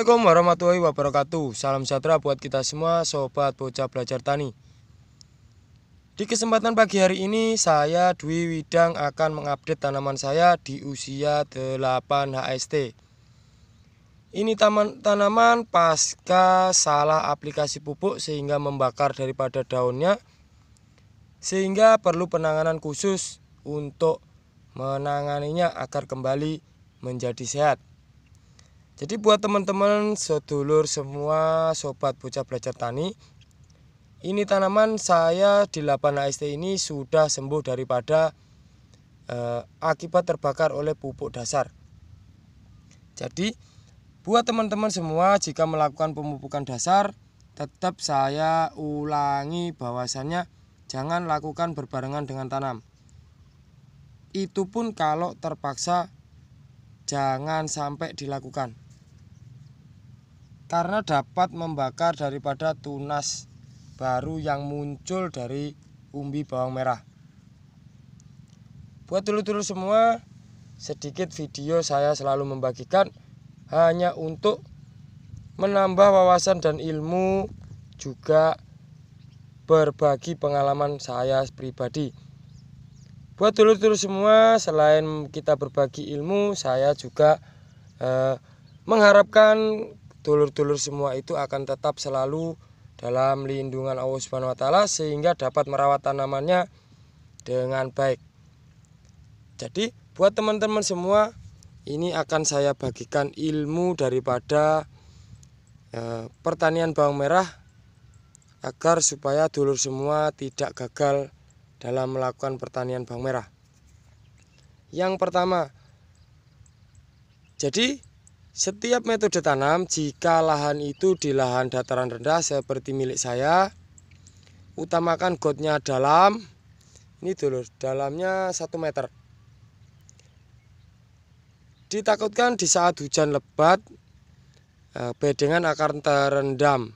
Assalamualaikum warahmatullahi wabarakatuh. Salam sejahtera buat kita semua sobat bocah belajar tani. Di kesempatan pagi hari ini saya Dwi Widang akan mengupdate tanaman saya di usia 8 HST. Ini tanaman pasca salah aplikasi pupuk sehingga membakar daripada daunnya, sehingga perlu penanganan khusus untuk menanganinya agar kembali menjadi sehat. Jadi buat teman-teman sedulur semua sobat bocah belajar tani, ini tanaman saya di 8 HST ini sudah sembuh daripada akibat terbakar oleh pupuk dasar. Jadi buat teman-teman semua, jika melakukan pemupukan dasar, tetap saya ulangi bahwasannya jangan lakukan berbarengan dengan tanam. Itu pun kalau terpaksa jangan sampai dilakukan, karena dapat membakar daripada tunas baru yang muncul dari umbi bawang merah. Buat dulur-dulur semua, sedikit video saya selalu membagikan hanya untuk menambah wawasan dan ilmu, juga berbagi pengalaman saya pribadi. Buat dulur-dulur semua, selain kita berbagi ilmu, saya juga mengharapkan dulur-dulur semua itu akan tetap selalu dalam lindungan Allah Subhanahu wa taala, sehingga dapat merawat tanamannya dengan baik. Jadi buat teman-teman semua, ini akan saya bagikan ilmu daripada pertanian bawang merah, agar supaya dulur semua tidak gagal dalam melakukan pertanian bawang merah. Yang pertama, jadi setiap metode tanam, jika lahan itu di lahan dataran rendah seperti milik saya, utamakan gotnya dalam. Ini dulur, dalamnya 1 meter. Ditakutkan di saat hujan lebat, bedengan akan terendam,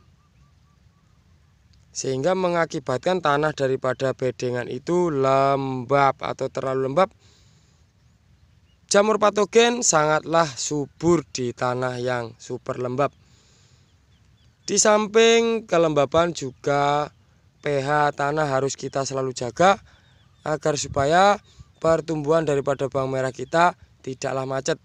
sehingga mengakibatkan tanah daripada bedengan itu lembab atau terlalu lembab. Jamur patogen sangatlah subur di tanah yang super lembab. Di samping kelembaban juga pH tanah harus kita selalu jaga, agar supaya pertumbuhan daripada bawang merah kita tidaklah macet.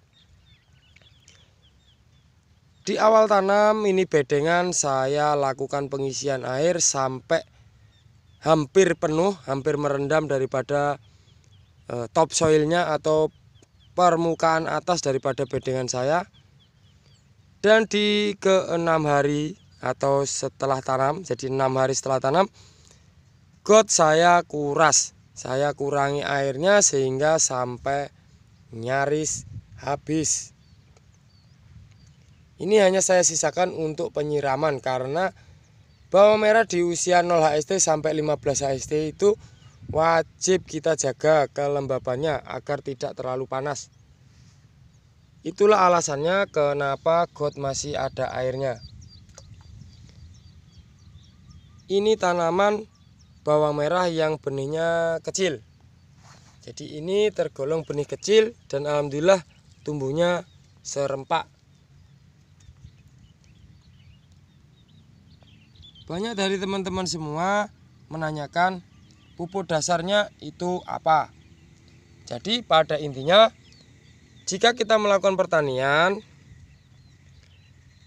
Di awal tanam ini bedengan saya lakukan pengisian air sampai hampir penuh, hampir merendam daripada top soilnya atau permukaan atas daripada bedengan saya. Dan di ke-6 hari atau setelah tanam, jadi 6 hari setelah tanam, got saya kuras, saya kurangi airnya sehingga sampai nyaris habis. Ini hanya saya sisakan untuk penyiraman, karena bawang merah di usia 0 HST sampai 15 HST itu wajib kita jaga kelembabannya agar tidak terlalu panas. Itulah alasannya kenapa got masih ada airnya. Ini tanaman bawang merah yang benihnya kecil. Jadi ini tergolong benih kecil dan alhamdulillah tumbuhnya serempak. Banyak dari teman-teman semua menanyakan pupuk dasarnya itu apa. Jadi pada intinya, jika kita melakukan pertanian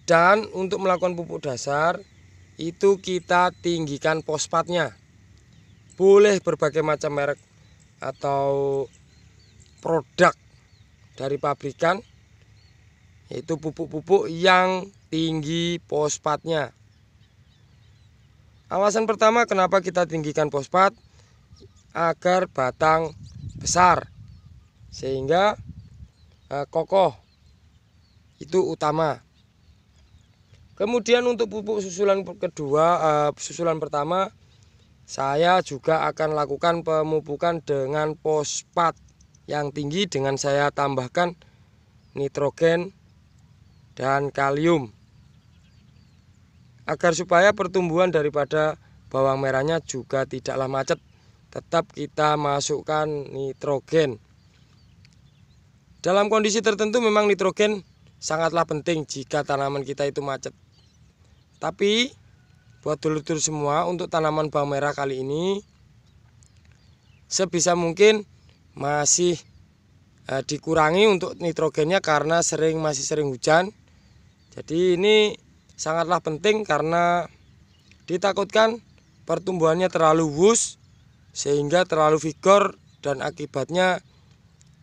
dan untuk melakukan pupuk dasar, itu kita tinggikan fosfatnya. Boleh berbagai macam merek atau produk dari pabrikan, yaitu pupuk-pupuk yang tinggi fosfatnya. Alasan pertama kenapa kita tinggikan fosfat, agar batang besar sehingga kokoh, itu utama. Kemudian untuk pupuk susulan kedua, susulan pertama, saya juga akan lakukan pemupukan dengan fosfat yang tinggi dengan saya tambahkan nitrogen dan kalium, agar supaya pertumbuhan daripada bawang merahnya juga tidaklah macet. Tetap kita masukkan nitrogen. Dalam kondisi tertentu memang nitrogen sangatlah penting jika tanaman kita itu macet. Tapi buat dulur-dulur semua, untuk tanaman bawang merah kali ini sebisa mungkin masih dikurangi untuk nitrogennya karena masih sering hujan. Jadi ini sangatlah penting karena ditakutkan pertumbuhannya terlalu wus sehingga terlalu vigor dan akibatnya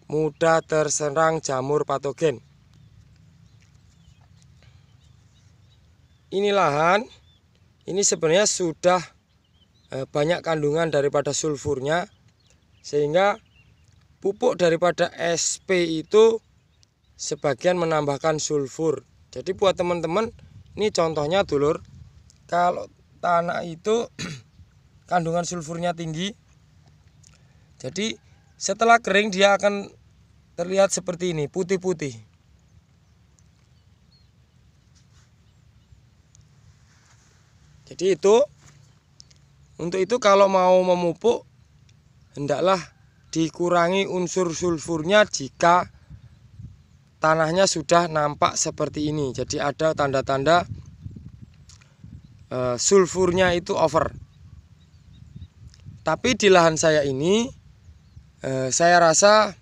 mudah terserang jamur patogen. Ini lahan, ini sebenarnya sudah banyak kandungan daripada sulfurnya, sehingga pupuk daripada SP itu sebagian menambahkan sulfur. Jadi buat teman-teman, ini contohnya dulur, kalau tanah itu kandungan sulfurnya tinggi, jadi setelah kering dia akan terlihat seperti ini, putih-putih. Jadi untuk itu kalau mau memupuk hendaklah dikurangi unsur sulfurnya jika tanahnya sudah nampak seperti ini. Jadi ada tanda-tanda sulfurnya itu over. Tapi di lahan saya ini saya rasa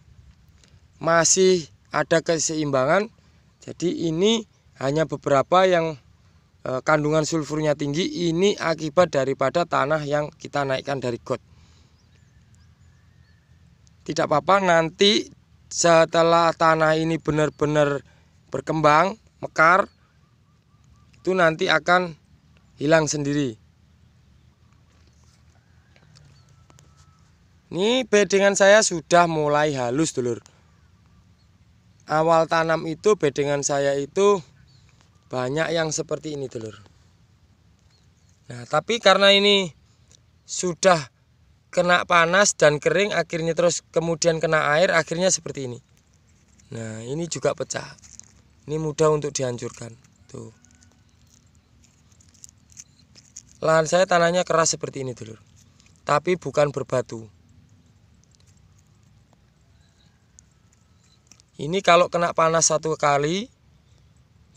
masih ada keseimbangan. Jadi ini hanya beberapa yang kandungan sulfurnya tinggi, ini akibat daripada tanah yang kita naikkan dari got. Tidak apa-apa, nanti setelah tanah ini benar-benar berkembang, mekar, itu nanti akan hilang sendiri. Ini bedengan saya sudah mulai halus dulur. Awal tanam itu bedengan saya itu banyak yang seperti ini dulur. Nah, tapi karena ini sudah kena panas dan kering, akhirnya terus kemudian kena air, akhirnya seperti ini. Nah, ini juga pecah. Ini mudah untuk dihancurkan. Tuh. Lahan saya tanahnya keras seperti ini dulur. Tapi bukan berbatu. Ini kalau kena panas satu kali,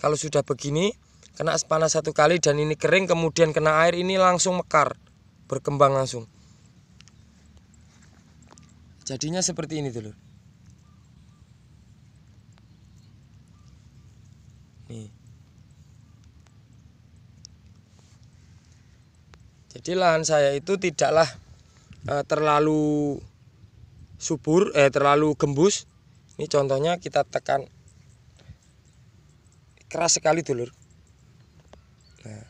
kalau sudah begini, kena panas satu kali dan ini kering, kemudian kena air, ini langsung mekar, berkembang langsung. Jadinya seperti ini dulu. Nih. Jadi lahan saya itu tidaklah terlalu subur, terlalu gembus. Ini contohnya kita tekan. Keras sekali dulur. Nah,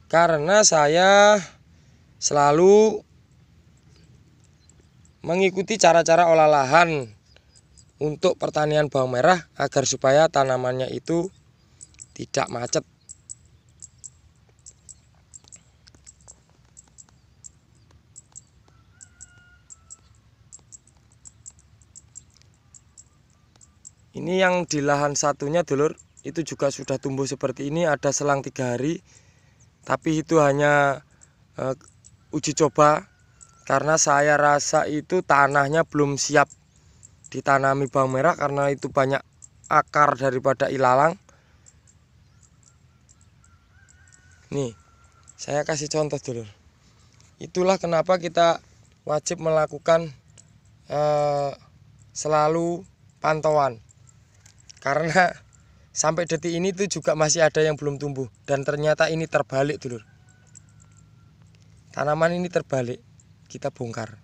karena saya selalu mengikuti cara-cara olah lahan untuk pertanian bawang merah agar supaya tanamannya itu tidak macet. Ini yang di lahan satunya dulur, itu juga sudah tumbuh seperti ini, ada selang 3 hari. Tapi itu hanya uji coba, karena saya rasa itu tanahnya belum siap ditanami bawang merah, karena itu banyak akar daripada ilalang. Nih, saya kasih contoh dulur. Itulah kenapa kita wajib melakukan selalu pantauan. Karena sampai detik ini tuh juga masih ada yang belum tumbuh. Dan ternyata ini terbalik dulur. Tanaman ini terbalik. Kita bongkar.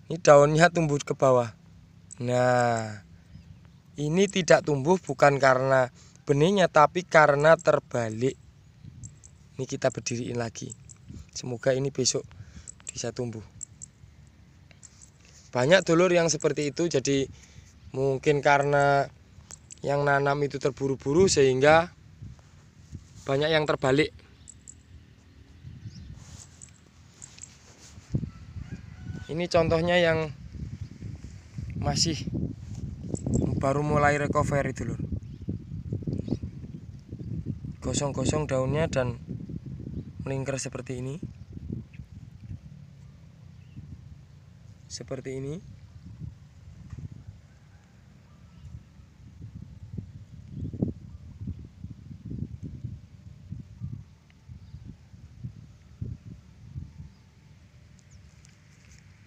Ini daunnya tumbuh ke bawah. Nah, ini tidak tumbuh bukan karena benihnya, tapi karena terbalik. Ini kita berdiriin lagi. Semoga ini besok bisa tumbuh. Banyak dulur yang seperti itu. Jadi mungkin karena yang nanam itu terburu-buru sehingga banyak yang terbalik. Ini contohnya yang masih baru mulai recovery dulu. Gosong-gosong daunnya dan melingkar seperti ini. Seperti ini.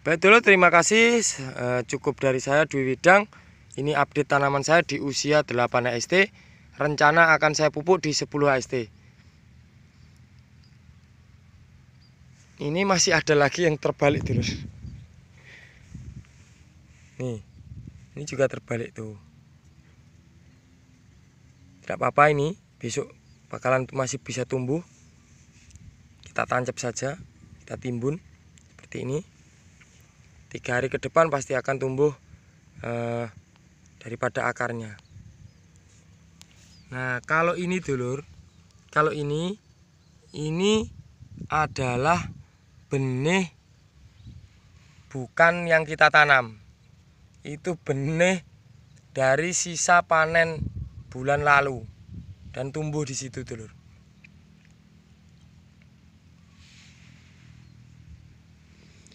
Baik dulu, terima kasih. Cukup dari saya Dwi Widang. Ini update tanaman saya di usia 8 HST. Rencana akan saya pupuk di 10 HST. Ini masih ada lagi yang terbalik dulu. Nih, ini juga terbalik tuh. Tidak apa-apa, ini besok bakalan masih bisa tumbuh. Kita tancap saja, kita timbun seperti ini. 3 hari ke depan pasti akan tumbuh daripada akarnya. Nah, kalau ini dulur, kalau ini adalah benih bukan yang kita tanam. Itu benih dari sisa panen bulan lalu dan tumbuh di situ dulur.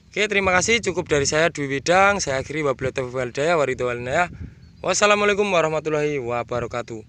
Oke, terima kasih. Cukup dari saya Dwi Widang. Saya akhiri, wabillahi taufiq wal hidayah. Wassalamualaikum warahmatullahi wabarakatuh.